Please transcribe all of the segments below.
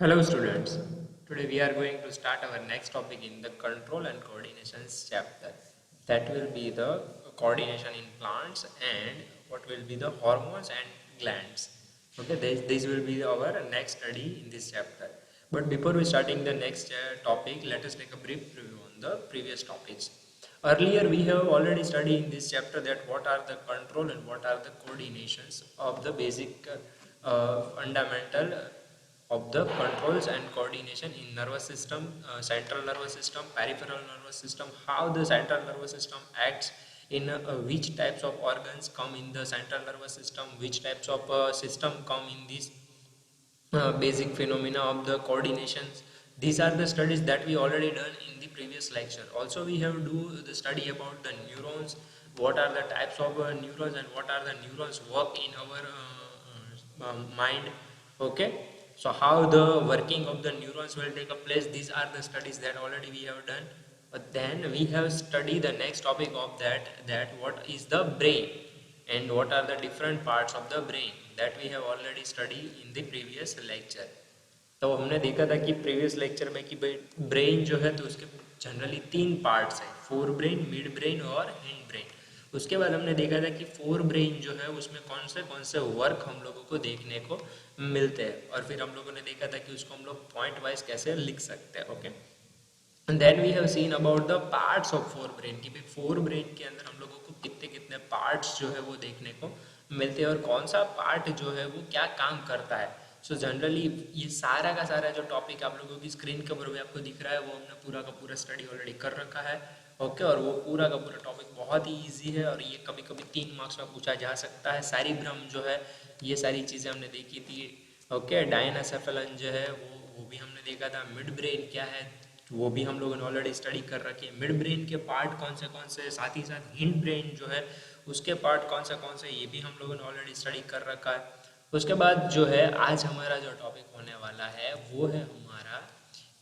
Hello students, today we are going to start our next topic in the control and coordinations chapter. That will be the coordination in plants and what will be the hormones and glands. Okay, this will be our next study in this chapter. But before we starting the next topic, let us take a brief review on the previous topics. Earlier we have already studied in this chapter that what are the control and what are the coordinations of the basic fundamental of the controls and coordination in nervous system, central nervous system, peripheral nervous system, how the central nervous system acts in which types of organs come in the central nervous system, which types of system come in this basic phenomena of the coordinations. These are the studies that we already done in the previous lecture. Also we have do the study about the neurons, what are the types of neurons and what are the neurons work in our mind. Okay, so how the working of the neurons will take a place, these are the studies that already we have done. But then we have studied the next topic of that what is the brain and what are the different parts of the brain that we have already studied in the previous lecture. तो हमने देखा था कि previous lecture में कि brain जो है तो उसके जनरली तीन पार्ट्स हैं, फोर ब्रेन, मिड ब्रेन और हिंड ब्रेन. उसके बाद हमने देखा था कि फोर ब्रेन जो है उसमें कौन से वर्क हम लोगों को देखने को मिलते हैं और फिर हम लोगों ने देखा था कि उसको हम लोग पॉइंट वाइज कैसे लिख सकते हैं. Okay, and then we have seen about the parts of forebrain कि भाई फोर ब्रेन के अंदर हम लोगों को कितने कितने पार्ट्स जो है वो देखने को मिलते हैं और कौन सा पार्ट जो है वो क्या काम करता है. सो जनरली ये सारा का सारा जो टॉपिक आप लोगों की स्क्रीन के ऊपर भी आपको दिख रहा है वो हमने पूरा का पूरा स्टडी ऑलरेडी कर रखा है. ओके, और वो पूरा का पूरा टॉपिक बहुत ही इजी है और ये कभी कभी 3 मार्क्स में पूछा जा सकता है. सारी भ्रम जो है ये सारी चीज़ें हमने देखी थी. ओके, डायनासेफेलन जो है वो भी हमने देखा था. मिड ब्रेन क्या है वो भी हम लोगों ने ऑलरेडी स्टडी कर रखी है. मिड ब्रेन के पार्ट कौन से, साथ ही साथ हिंड ब्रेन जो है उसके पार्ट कौन से ये भी हम लोगों ने ऑलरेडी स्टडी कर रखा है. उसके बाद जो है आज हमारा जो टॉपिक होने वाला है वो है हमारा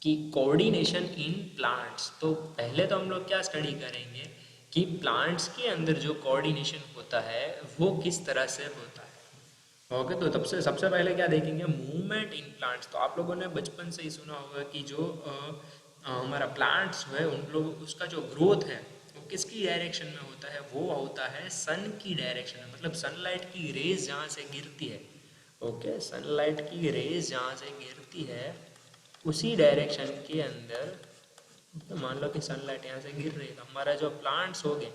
कि कोऑर्डिनेशन इन प्लांट्स. तो पहले तो हम लोग क्या स्टडी करेंगे कि प्लांट्स के अंदर जो कोऑर्डिनेशन होता है वो किस तरह से होता है. ओके, तो तब से सबसे पहले क्या देखेंगे, मूवमेंट इन प्लांट्स. तो आप लोगों ने बचपन से ही सुना होगा कि जो हमारा प्लांट्स है उन लोग उसका जो ग्रोथ है वो किसकी डायरेक्शन में होता है, वो होता है सन की डायरेक्शन में. मतलब सनलाइट की रेज जहाँ से गिरती है, ओके, सनलाइट की रेज जहाँ से गिरती है उसी डायरेक्शन के अंदर, तो मान लो कि सनलाइट यहाँ से गिर रही है तो हमारा जो प्लांट्स हो गए,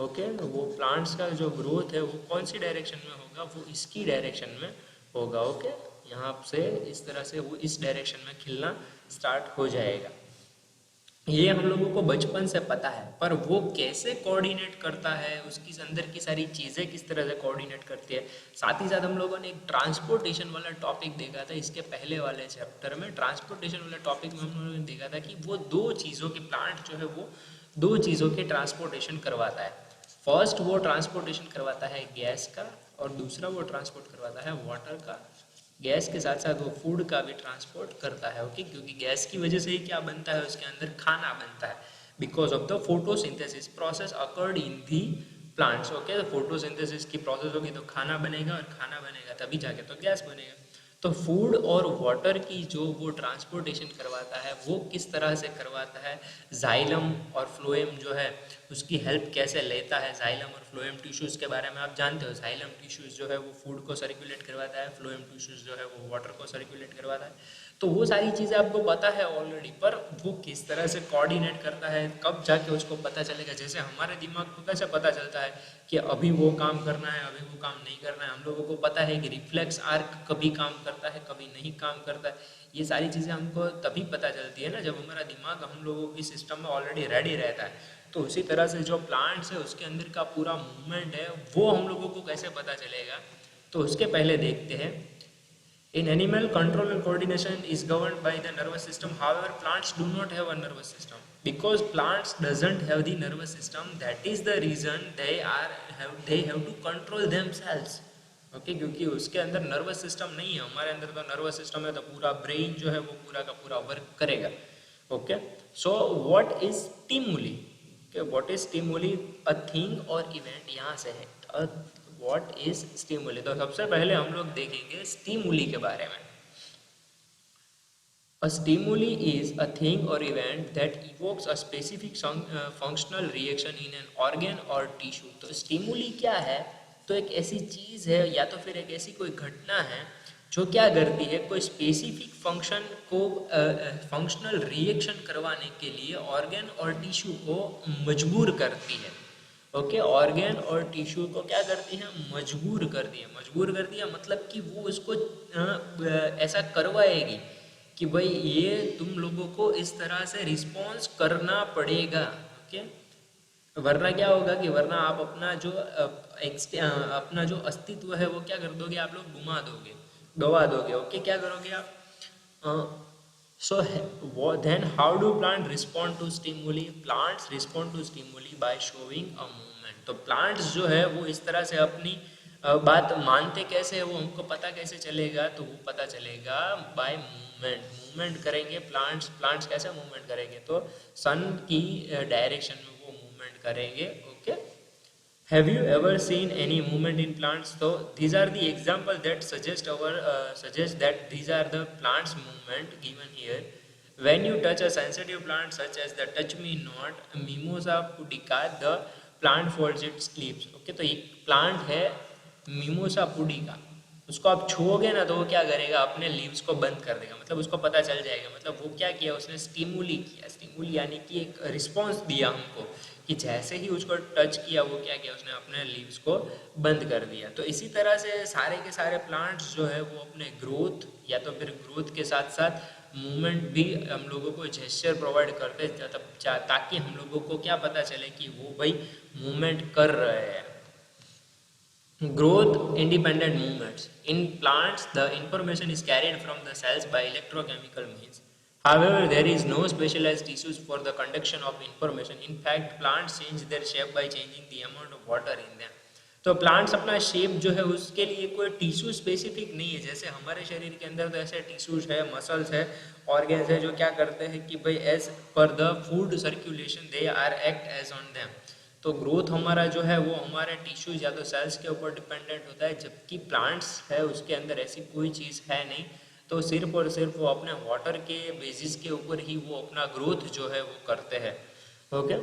ओके, वो प्लांट्स का जो ग्रोथ है वो कौन सी डायरेक्शन में होगा, वो इसकी डायरेक्शन में होगा. ओके, यहाँ से इस तरह से वो इस डायरेक्शन में खिलना स्टार्ट हो जाएगा. ये हम लोगों को बचपन से पता है, पर वो कैसे कोऑर्डिनेट करता है, उसकी अंदर की सारी चीज़ें किस तरह से कोऑर्डिनेट करती है. साथ ही साथ हम लोगों ने एक ट्रांसपोर्टेशन वाला टॉपिक देखा था इसके पहले वाले चैप्टर में. ट्रांसपोर्टेशन वाले टॉपिक में हम लोगों ने देखा था कि वो दो चीज़ों के प्लांट जो है वो दो चीज़ों के ट्रांसपोर्टेशन करवाता है. फर्स्ट वो ट्रांसपोर्टेशन करवाता है गैस का और दूसरा वो ट्रांसपोर्ट करवाता है वाटर का. गैस के साथ साथ वो फूड का भी ट्रांसपोर्ट करता है. ओके, क्योंकि गैस की वजह से ही क्या बनता है, उसके अंदर खाना बनता है. Because of the photosynthesis process occurred in the plants. Okay, तो फोटोसिंथेसिस की प्रोसेस होगी तो खाना बनेगा और खाना बनेगा तभी जाके तो गैस बनेगा. तो फूड और वाटर की जो वो ट्रांसपोर्टेशन करवाता है वो किस तरह से करवाता है, जाइलम और फ्लोएम जो है उसकी हेल्प कैसे लेता है. जाइलम और फ्लोएम टिश्यूज़ के बारे में आप जानते हो. जाइलम टिश्यूज़ जो है वो फूड को सर्कुलेट करवाता है, फ्लोएम टिश्यूज़ जो है वो वाटर को सर्कुलेट करवाता है. तो वो सारी चीज़ें आपको पता है ऑलरेडी, पर वो किस तरह से कोऑर्डिनेट करता है कब जाके उसको पता चलेगा. जैसे हमारे दिमाग को कैसे पता चलता है कि अभी वो काम करना है, अभी वो काम नहीं करना है. हम लोगों को पता है कि रिफ्लेक्स आर्क कभी काम करता है, कभी नहीं काम करता है. ये सारी चीज़ें हमको तभी पता चलती है ना जब हमारा दिमाग हम लोगों की सिस्टम में ऑलरेडी रेडी रहता है. तो उसी तरह से जो प्लांट्स है उसके अंदर का पूरा मूवमेंट है वो हम लोगों को कैसे पता चलेगा. तो उसके पहले देखते हैं. In animal, control and coordination is governed by the nervous system. However, plants do not have a nervous system. Because plants doesn't have the nervous system, that is the reason they have to control themselves. Okay, क्योंकि उसके अंदर nervous system नहीं है. हमारे अंदर तो nervous system है तो पूरा ब्रेन जो है वो पूरा का पूरा वर्क करेगा. Okay, so what is stimuli. What is stimuli, a thing और इवेंट. यहाँ से है व्हाट इज स्टिमुली. तो सबसे पहले हम लोग देखेंगे स्टिमुली के बारे में. A stimuli is a thing or event that evokes a specific functional reaction in an organ or tissue. तो स्टिमुली क्या है? तो एक ऐसी चीज़ है या तो फिर एक ऐसी कोई घटना है जो क्या करती है, कोई स्पेसिफिक फंक्शन को फंक्शनल रिएक्शन करवाने के लिए ऑर्गन और टिश्यू को मजबूर करती है. ओके, ऑर्गन और टिश्यू को क्या करती है? मजबूर करती है. मजबूर करती है मतलब कि वो उसको ऐसा करवाएगी कि भाई ये तुम लोगों को इस तरह से रिस्पॉन्स करना पड़ेगा. ओके, वरना क्या होगा कि वरना आप अपना जो अस्तित्व है वो क्या कर दोगे, आप लोग गवा दोगे. ओके, क्या करोगे आप? So then how do plants respond to stimuli? Plants respond to stimuli by showing a movement. तो plants जो है वो इस तरह से अपनी बात मानते कैसे है, वो हमको पता कैसे चलेगा? तो वो पता चलेगा बाय मूवमेंट करेंगे. प्लांट्स कैसे मूवमेंट करेंगे? तो सन की डायरेक्शन में वो मूवमेंट करेंगे. Okay, have you ever seen any movement in plants? So these are the example that suggest that these are the plants movement given here. When you touch a sensitive plant such as the touch me not Mimosa pudica, the plant folds its leaves. Okay, तो एक plant है mimosa pudica, उसको आप छुओगे ना तो वो क्या करेगा, अपने लीव्स को बंद कर देगा. मतलब उसको पता चल जाएगा. मतलब वो क्या किया, उसने स्टिमुली किया. स्टिमुली यानी कि एक रिस्पॉन्स दिया हमको कि जैसे ही उसको टच किया वो क्या किया, उसने अपने लीव्स को बंद कर दिया. तो इसी तरह से सारे के सारे प्लांट्स जो है वो अपने ग्रोथ या तो फिर ग्रोथ के साथ साथ मूवमेंट भी हम लोगों को जेस्चर प्रोवाइड करते ताकि हम लोगों को क्या पता चले कि वो भाई मूवमेंट कर रहे हैं. Growth independent movements. In plants, the information is carried from the cells by electrochemical means. However, there is no specialized tissues for the conduction of information. In fact, plants change their shape by changing the amount of water in them. तो plants अपना shape जो है उसके लिए कोई tissue specific नहीं है. जैसे हमारे शरीर के अंदर तो ऐसे टिश्यूज है, मसल्स है, ऑर्गन्स है जो क्या करते हैं कि भाई एज पर the food circulation they are act as on them. तो ग्रोथ हमारा जो है वो हमारे टिश्यूज या तो सेल्स के ऊपर डिपेंडेंट होता है, जबकि प्लांट्स है उसके अंदर ऐसी कोई चीज़ है नहीं. तो सिर्फ और सिर्फ वो अपने वाटर के बेसिस के ऊपर ही वो अपना ग्रोथ जो है वो करते हैं. Okay,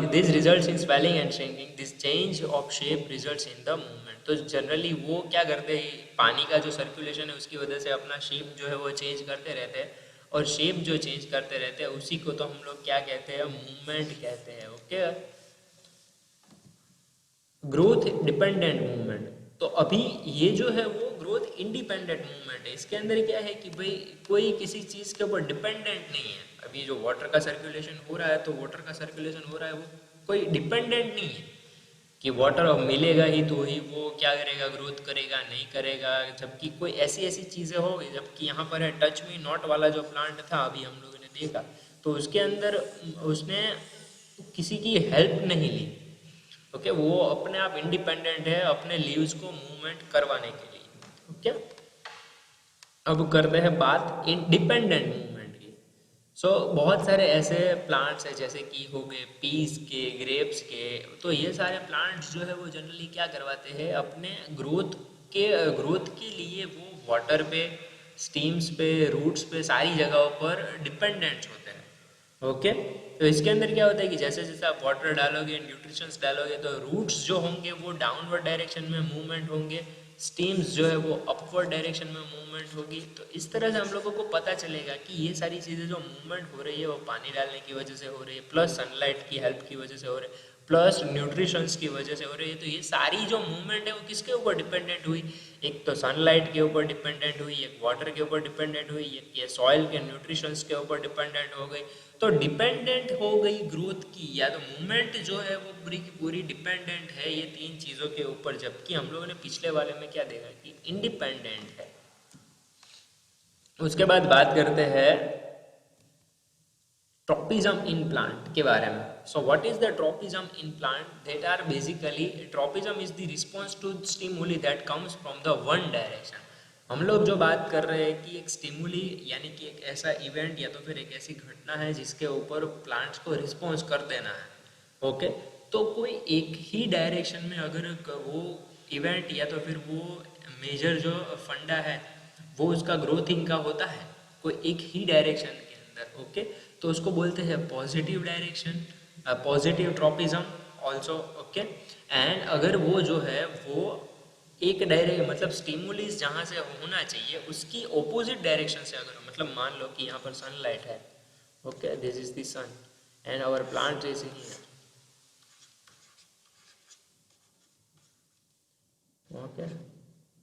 this results in swelling and shrinking. This change of shape results in the movement. तो जनरली वो क्या करते हैं, पानी का जो सर्कुलेशन है उसकी वजह से अपना शेप जो है वो चेंज करते रहते हैं, और शेप जो चेंज करते रहते हैं उसी को तो हम लोग क्या कहते हैं, मूवमेंट कहते हैं. Okay, growth dependent movement. तो अभी ये जो है वो ग्रोथ इंडिपेंडेंट मूवमेंट है. इसके अंदर क्या है कि भाई कोई किसी चीज़ के ऊपर डिपेंडेंट नहीं है. अभी जो वाटर का सर्कुलेशन हो रहा है तो वाटर का सर्कुलेशन हो रहा है, वो कोई डिपेंडेंट नहीं है कि वाटर मिलेगा ही तो ही वो क्या करेगा, ग्रोथ करेगा, नहीं करेगा. जबकि कोई ऐसी चीज़ें हो गई, जबकि यहाँ पर है टच मी नॉट वाला जो प्लांट था अभी हम लोगों ने देखा, तो उसके अंदर उसने किसी की हेल्प नहीं ली. ओके, वो अपने आप इंडिपेंडेंट है अपने लीव्स को मूवमेंट करवाने के लिए. ओके, अब करते हैं बात इंडिपेंडेंट मूवमेंट की. सो बहुत सारे ऐसे प्लांट्स हैं जैसे कि हो गए पीस के, ग्रेप्स के. तो ये सारे प्लांट्स जो है वो जनरली क्या करवाते हैं, अपने ग्रोथ के लिए वो वाटर पे, स्टीम्स पे, रूट्स पे, सारी जगहों पर डिपेंडेंट होते हैं. ओके, तो इसके अंदर क्या होता है कि जैसे जैसे आप वाटर डालोगे, न्यूट्रिशंस डालोगे, तो रूट्स जो होंगे वो डाउनवर्ड डायरेक्शन में मूवमेंट होंगे, स्टीम्स जो है वो अपवर्ड डायरेक्शन में मूवमेंट होगी. तो इस तरह से हम लोगों को पता चलेगा कि ये सारी चीज़ें जो मूवमेंट हो रही है वो पानी डालने की वजह से हो रही है, प्लस सनलाइट की हेल्प की वजह से हो रही है, प्लस न्यूट्रिशंस की वजह से हो रही है. तो ये सारी जो मूवमेंट है वो किसके ऊपर डिपेंडेंट हुई, एक तो सनलाइट के ऊपर डिपेंडेंट हुई, एक वाटर के ऊपर डिपेंडेंट हुई, एक ये सॉइल के न्यूट्रिशंस के ऊपर डिपेंडेंट हो गई. तो डिपेंडेंट हो गई ग्रोथ की, या तो मूवमेंट जो है वो पूरी की पूरी डिपेंडेंट है ये तीन चीज़ों के ऊपर. जबकि हम लोगों ने पिछले वाले में क्या देखा कि इंडिपेंडेंट है. उसके बाद बात करते हैं ट्रोपिज्म इन प्लांट के बारे में. So what is the tropism in plant? That are basically, tropism is the response to stimuli that comes from the one direction. हम लोग जो बात कर रहे हैं कि एक स्टिमुली यानी कि एक ऐसा इवेंट या तो फिर एक ऐसी घटना है जिसके ऊपर प्लांट्स को रिस्पॉन्स कर देना है. ओके, तो कोई एक ही डायरेक्शन में अगर वो इवेंट या तो फिर वो मेजर जो फंडा है वो उसका ग्रोथिंग का होता है, कोई एक ही डायरेक्शन के अंदर, ओके, तो उसको बोलते हैं positive direction, positive tropism also, okay. And अगर वो जो है वो एक डायरेक्ट मतलब स्टिमुलस जहाँ से होना चाहिए उसकी ऑपोजिट डायरेक्शन से अगर मतलब मान लो कि यहाँ पर सनलाइट है, okay, this is the sun and our plant is here, okay,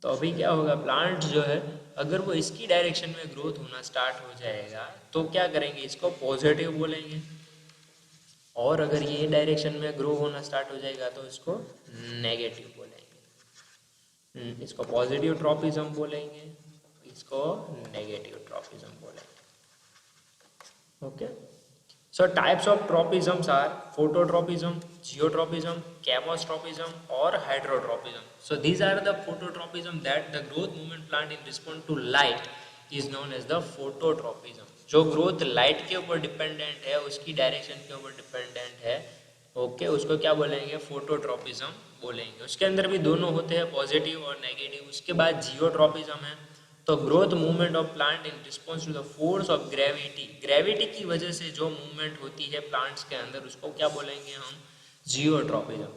तो अभी क्या होगा, प्लांट जो है अगर वो इसकी डायरेक्शन में ग्रोथ होना स्टार्ट हो जाएगा तो क्या करेंगे, इसको पॉजिटिव बोलेंगे, और अगर ये डायरेक्शन में ग्रो होना स्टार्ट हो जाएगा तो इसको नेगेटिव बोलेंगे। इसको पॉजिटिव ट्रॉपिज्म बोलेंगे, इसको नेगेटिव ट्रॉपिज्म बोलेंगे, okay. So types of tropisms are phototropism, geotropism, chemostropism or hydrotropism. So these are the phototropism that the growth movement plant in response to light is known as the phototropism. जो growth light के ऊपर dependent है, उसकी direction के ऊपर dependent है, okay, उसको क्या बोलेंगे, फोटोट्रोपिज्म बोलेंगे। उसके अंदर भी दोनों होते हैं, पॉजिटिव और नेगेटिव। उसके बाद जियोट्रोपिज्म है, तो growth movement of plant in response to the force of gravity, gravity की वजह से जो मूवमेंट होती है प्लांट्स के अंदर, उसको क्या बोलेंगे हम, जियोट्रोपिज्म।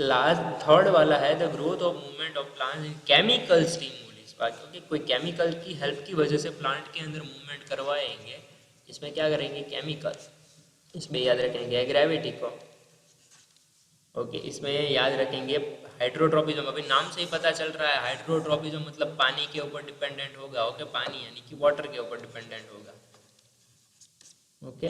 लास्ट थर्ड वाला है the growth of movement of plants in chemical stimulus, क्योंकि कोई केमिकल की हेल्प की वजह से प्लांट के अंदर मूवमेंट करवाएंगे, इसमें क्या करेंगे, केमिकल, इसमें याद रखेंगे ग्रेविटी को, ओके, इसमें याद रखेंगे हाइड्रोट्रोपिज्म। अभी नाम से ही पता चल रहा है, हाइड्रोट्रोपिज्म मतलब पानी के ऊपर डिपेंडेंट होगा, ओके, पानी यानी कि वाटर के ऊपर डिपेंडेंट होगा, okay.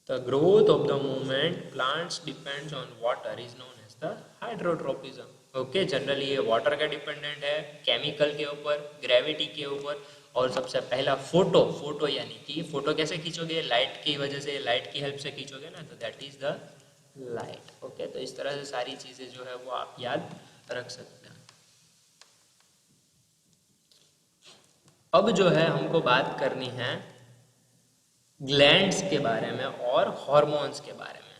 The growth of the movement plants depends on water is known as the hydrotropism, okay. Generally ये वाटर का डिपेंडेंट है, केमिकल के ऊपर, ग्रेविटी के ऊपर, और सबसे पहला फोटो यानी कि फोटो कैसे खींचोगे, लाइट की वजह से, लाइट की हेल्प से खींचोगे ना, तो that is the light, okay. तो इस तरह से सारी चीजें जो है वो आप याद रख सकते हैं। अब जो है हमको बात करनी है ग्लैंड्स के बारे में और हार्मोन्स के बारे में।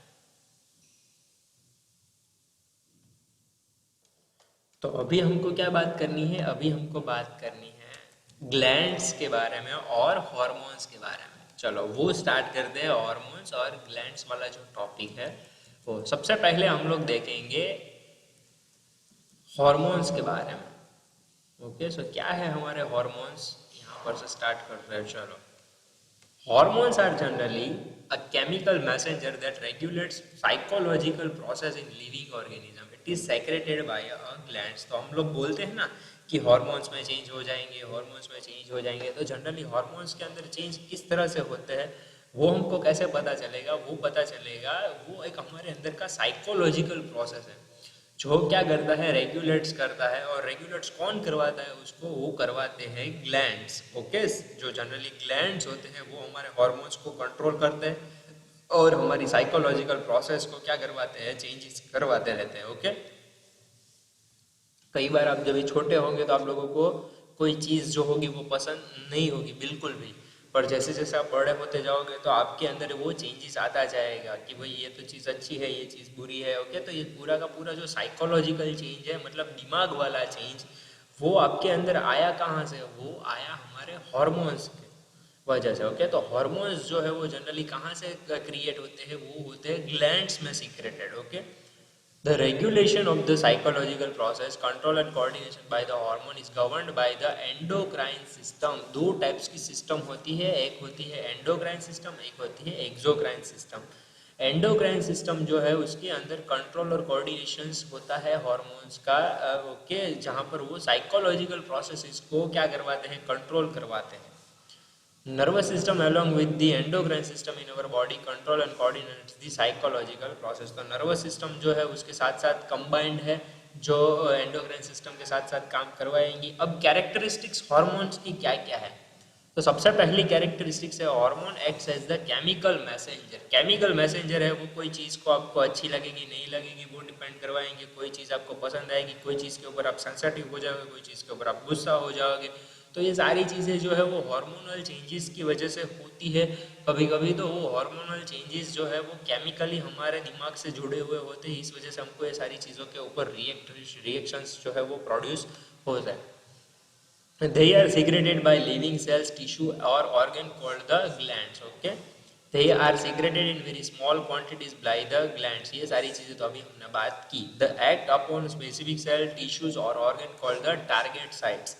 तो अभी हमको क्या बात करनी है, अभी हमको बात करनी है ग्लैंड्स के बारे में और हार्मोन्स के बारे में। चलो वो स्टार्ट करते हैं, हार्मोन्स और ग्लैंड्स वाला जो टॉपिक है वो। सबसे पहले हम लोग देखेंगे हार्मोन्स के बारे में, ओके। सो क्या है हमारे हार्मोन्स, यहाँ पर से स्टार्ट करते हैं, चलो। Hormones are generally a chemical messenger that regulates psychological process in living organism. It is secreted by a glands. तो हम लोग बोलते हैं ना कि हार्मोन्स में चेंज हो जाएंगे, हार्मोन्स में चेंज हो जाएंगे, तो जनरली हार्मोन्स के अंदर चेंज किस तरह से होते हैं वो हमको कैसे पता चलेगा, वो पता चलेगा, वो एक हमारे अंदर का साइकोलॉजिकल प्रोसेस है जो क्या करता है, रेगुलेट्स करता है। और रेगुलेट्स कौन करवाता है उसको, वो करवाते हैं ग्लैंड्स, ओके। जो जनरली ग्लैंड्स होते हैं वो हमारे हार्मोन्स को कंट्रोल करते हैं और हमारी साइकोलॉजिकल प्रोसेस को क्या करवाते हैं, चेंजेस करवाते रहते हैं, ओके। कई बार आप जब छोटे होंगे तो आप लोगों को कोई चीज़ जो होगी वो पसंद नहीं होगी बिल्कुल भी, पर जैसे जैसे आप बड़े होते जाओगे तो आपके अंदर वो चेंजेस आता जाएगा कि भाई ये तो चीज़ अच्छी है, ये चीज़ बुरी है, ओके। तो ये पूरा का पूरा जो साइकोलॉजिकल चेंज है, मतलब दिमाग वाला चेंज, वो आपके अंदर आया कहाँ से, वो आया हमारे हॉर्मोन्स के वजह से, ओके। तो हॉर्मोन्स जो है वो जनरली कहाँ से क्रिएट होते हैं, वो होते हैं ग्लैंड्स में secreted, okay. The regulation of the psychological process, control and coordination by the hormone is governed by the endocrine system. दो टाइप्स की सिस्टम होती है, एक होती है एंडोक्राइन सिस्टम, एक होती है एक्सोक्राइन सिस्टम। एंडोक्राइन सिस्टम जो है उसके अंदर कंट्रोल और कोऑर्डिनेशन होता है हार्मोन्स का, ओके, जहाँ पर वो साइकोलॉजिकल प्रोसेस को क्या करवाते हैं, कंट्रोल करवाते हैं। Nervous system along with the endocrine system in our body control and coordinates the psychological process. तो नर्वस सिस्टम जो है उसके साथ साथ कंबाइंड है, जो एंडोक्राइन सिस्टम के साथ साथ काम करवाएंगी। अब कैरेक्टरिस्टिक्स हार्मोन्स की क्या क्या है, तो सबसे पहली कैरेक्टरिस्टिक्स है hormone acts as the chemical messenger. Chemical messenger है, वो कोई चीज़ को आपको अच्छी लगेगी नहीं लगेगी वो डिपेंड करवाएंगे, कोई चीज़ आपको पसंद आएगी, कोई चीज़ के ऊपर आप सेंसिटिव हो जाओगे, कोई चीज़ के ऊपर आप गुस्सा हो जाओगे। तो ये सारी चीज़ें जो है वो हार्मोनल चेंजेस की वजह से होती है। कभी कभी तो वो हार्मोनल चेंजेस जो है वो केमिकली हमारे दिमाग से जुड़े हुए होते हैं, इस वजह से हमको ये सारी चीज़ों के ऊपर रिएक्शंस जो है वो प्रोड्यूस हो जाए। they are secreted by living cells, tissue or organ called the glands. Okay, they are secreted in very small quantities by the glands. ये सारी चीजें तो अभी हमने बात की. The act upon specific cell, tissues or organ called the target sites.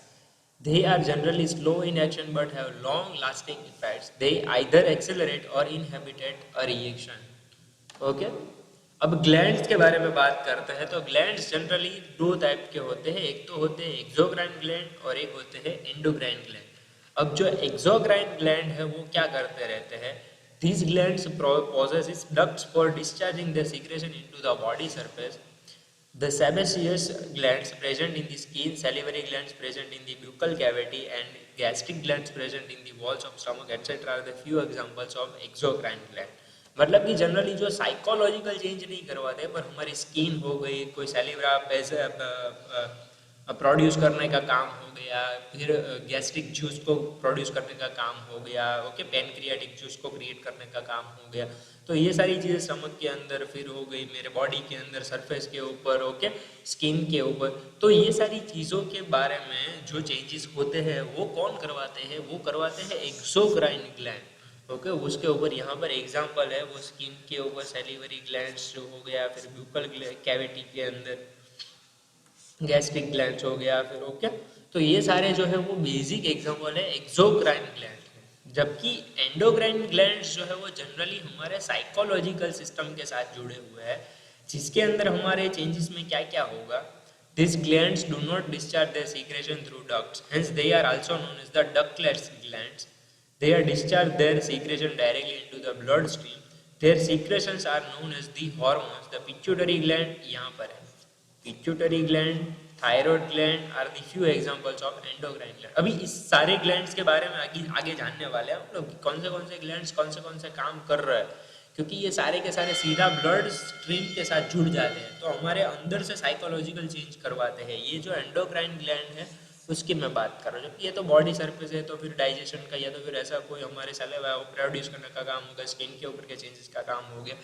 They are generally slow in action but have long lasting effects. They either accelerate or inhibit a reaction. Okay. अब glands के बारे में बात करते हैं तो glands generally दो type के होते हैं. एक तो होते हैं एक्सोक्राइन ग्लैंड और एक होते हैं एंडोक्राइन ग्लैंड. अब जो एक्सोक्राइन ग्लैंड है वो क्या करते रहते हैं? These glands possess ducts for discharging the secretion into the body surface. The sebaceous glands present in the skin, salivary glands present in the buccal cavity, and gastric glands present in the walls of stomach, etc. are the few examples of exocrine gland. मतलब कि generally जो psychological change नहीं करवाते पर हमारी skin हो गई, कोई सेलिब्रा प्रोड्यूस करने का काम हो गया, फिर गैस्ट्रिक जूस को प्रोड्यूस करने का काम हो गया, ओके, पैनक्रियाटिक जूस को क्रिएट करने का काम हो गया. तो ये सारी चीज़ें स्टमक के अंदर फिर हो गई, मेरे बॉडी के अंदर सरफेस के ऊपर, ओके, स्किन के ऊपर. तो ये सारी चीज़ों के बारे में जो चेंजेस होते हैं वो कौन करवाते हैं? वो करवाते हैं एक्सोक्राइन ग्लैंड. ओके, उसके ऊपर यहाँ पर एग्जांपल है वो स्किन के ऊपर सैलिवरी ग्लैंड्स जो हो गया, फिर ब्यूकल कैविटी के अंदर गैस्ट्रिक ग्लैंड्स हो गया, फिर ओके. तो ये सारे जो है वो बेसिक एग्जांपल है एक्सोक्राइन ग्लैंड. जबकि एंडोक्राइन ग्लैंड्स जो है वो जनरली हमारे साइकोलॉजिकल सिस्टम के साथ जुड़े हुए हैं, जिसके अंदर हमारे चेंजेस में क्या क्या होगा. These glands do not discharge their secretion through ducts, hence they are also known as the ductless glands. They are discharge their secretion directly into the bloodstream. Their secretions are known as the hormones. The pituitary gland यहाँ पर है. Pituitary gland, thyroid gland are the few examples of endocrine gland. अभी इस सारे glands के बारे में आगे जानने वाले हैं हम लोग, कौन से glands कौन से काम कर रहे हैं, क्योंकि ये सारे के सारे सीधा ब्लड स्ट्रीम के साथ जुड़ जाते हैं तो हमारे अंदर से साइकोलॉजिकल चेंज करवाते हैं. ये जो एंडोक्राइन ग्लैंड है उसकी मैं बात कर रहा हूँ. जबकि ये तो बॉडी सरफेस है तो फिर डाइजेशन का या तो फिर ऐसा कोई हमारे सैलिवा वो प्रोड्यूस करने का काम होगा, स्किन के ऊपर के चेंजेस का काम हो गया,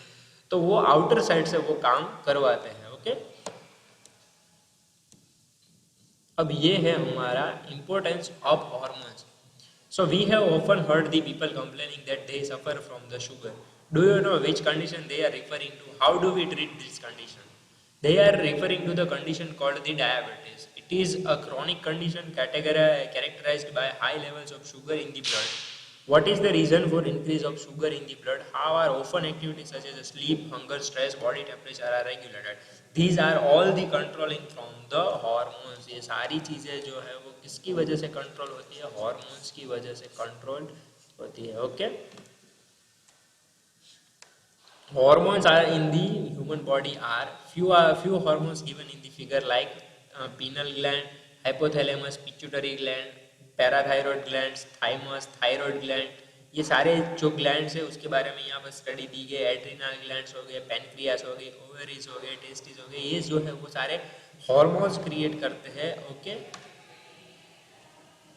तो वो आउटर साइड से वो काम करवाते हैं. ओके, अब ये है हमारा importance of hormones. So we have often heard the people complaining that they suffer from the sugar. Do you know which condition they are referring to? How do we treat this condition? They are referring to the condition called the diabetes. It is a chronic condition characterized by high levels of sugar in the blood. What is the reason for increase of sugar in the blood? How are often activities such as sleep, hunger, stress, body temperature are regulated? These are all the controlling from the hormones. ये सारी चीजें जो है वो किसकी वजह से control होती है? हॉर्मोन्स की वजह से कंट्रोल होती है. Okay, hormones are in the human body are few hormones given in the figure like pineal gland, hypothalamus, pituitary gland, parathyroid glands, thymus, thyroid gland. ये सारे जो ग्लैंड्स है उसके बारे में यहाँ पर स्टडी दी गई. एड्रिनल ग्लैंड्स हो गए, पैनक्रियास हो गए, ओवरीज हो गए, टेस्टिस हो गए, ये जो है वो सारे हॉर्मोन्स क्रिएट करते हैं. ओके,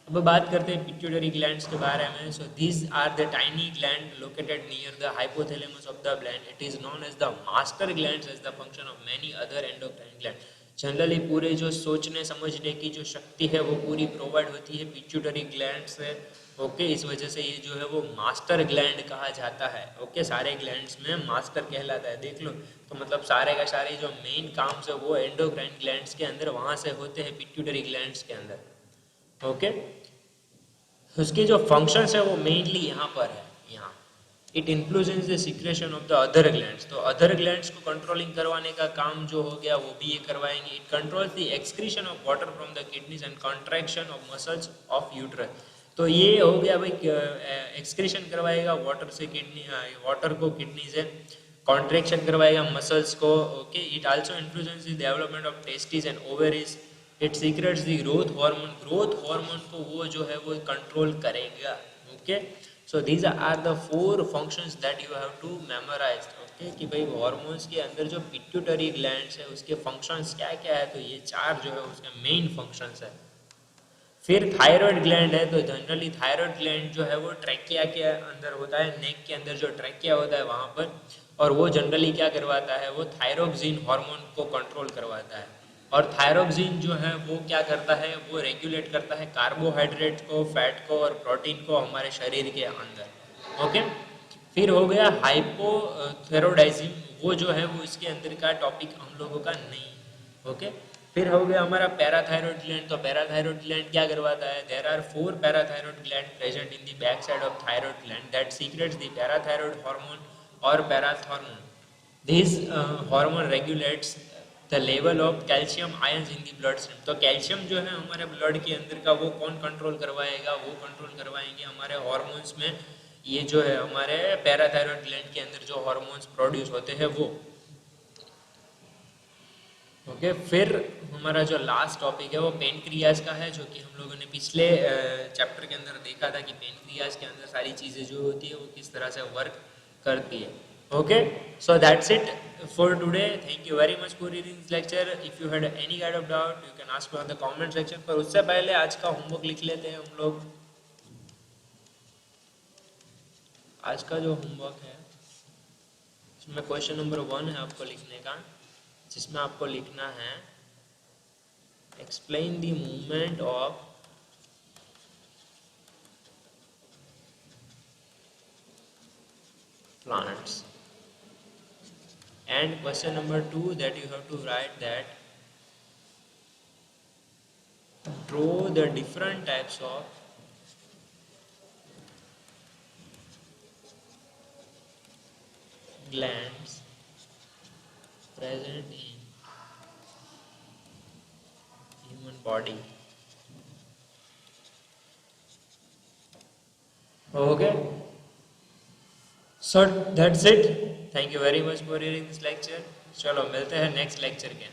अब बात करते हैं पिट्यूटरी ग्लैंड्स के बारे में. So these are the tiny gland located near the hypothalamus of the gland. It is known as the master glands as the function of many other endocrine gland. Generally पूरे जो सोचने समझने की जो शक्ति है वो पूरी प्रोवाइड होती है पिट्यूटरी ग्लैंड से. ओके, इस वजह से ये जो है वो मास्टर ग्लैंड कहा जाता है. ओके, सारे ग्लैंड्स में मास्टर कहलाता है. देख लो तो मतलब सारे का सारे जो मेन काम है वो एंडोक्राइन ग्लैंड्स के अंदर वहाँ से होते हैं पिट्यूटरी ग्लैंड्स के अंदर. ओके, उसके जो फंक्शंस है वो मेनली यहाँ पर है. यहाँ it influences the secretion of the other glands. तो अदर ग्लैंड्स को कंट्रोलिंग करवाने का काम जो हो गया वो भी ये करवाएंगे. It controls the excretion of water from the kidneys and contraction of muscles of uterus. तो ये हो गया भाई, एक्सक्रीशन करवाएगा वाटर से किडनी, वाटर को किडनी से, कॉन्ट्रैक्शन करवाएगा मसल्स को. Okay, it also influences the development of testes and ovaries. It secretes the growth hormone. Growth hormone को वो जो है वो कंट्रोल करेगा. Okay, so these are the 4 functions that you have to memorise. Okay, कि भाई hormones के अंदर जो पिट्यूटरी ग्लैंड्स है उसके फंक्शंस क्या क्या है, तो ये 4 जो है उसके मेन फंक्शंस है. फिर थायराइड ग्लैंड है. तो जनरली थायराइड ग्लैंड जो है वो ट्रैकिया के अंदर होता है, नेक के अंदर जो ट्रैकिया होता है वहाँ पर, और वो जनरली क्या करवाता है, वो थायरोक्सिन हार्मोन को कंट्रोल करवाता है. और थायरोक्सिन जो है वो क्या करता है, वो रेगुलेट करता है कार्बोहाइड्रेट को, फैट को और प्रोटीन को हमारे शरीर के अंदर। ओके, फिर हो गया हाइपोथायरॉयडिज्म, वो जो है वो इसके अंदर का टॉपिक हम लोगों का नहीं। ओके, फिर हो गया हमारा पैराथायरॉयड ग्लैंड। तो पैराथायरॉयड ग्लैंड क्या करवाता है, there are 4 parathyroid gland present in the back side of thyroid gland that secretes the parathyroid hormone और parathormone. This hormone regulates the level of calcium ions in the blood stream. तो calcium जो है हमारे blood के अंदर का वो कौन कंट्रोल करवाएगा, वो कंट्रोल करवाएंगे हमारे हार्मोन्स में, ये जो है हमारे पैराथायरॉयड ग्लैंड के अंदर जो हार्मोन्स प्रोड्यूस होते हैं वो। ओके, फिर हमारा जो लास्ट टॉपिक है वो पेनक्रियाज का है, जो कि हम लोगों ने पिछले चैप्टर के अंदर देखा था कि पेनक्रियाज के अंदर सारी चीज़ें जो होती है वो किस तरह से वर्क करती है। Okay, so that's it for today. Thank you very much for reading this lecture. If you had any kind of doubt you can ask on the comment section. पर उससे पहले आज का होमवर्क लिख लेते हैं हम लोग। आज का जो होमवर्क है उसमें क्वेश्चन नंबर 1 है आपको लिखने का, जिसमें आपको लिखना है explain the movement of plants, and question number 2 that you have to write that draw the different types of glands present in human body. Okay, so that's it. Thank you very much for reading this lecture. चलो मिलते हैं next lecture के।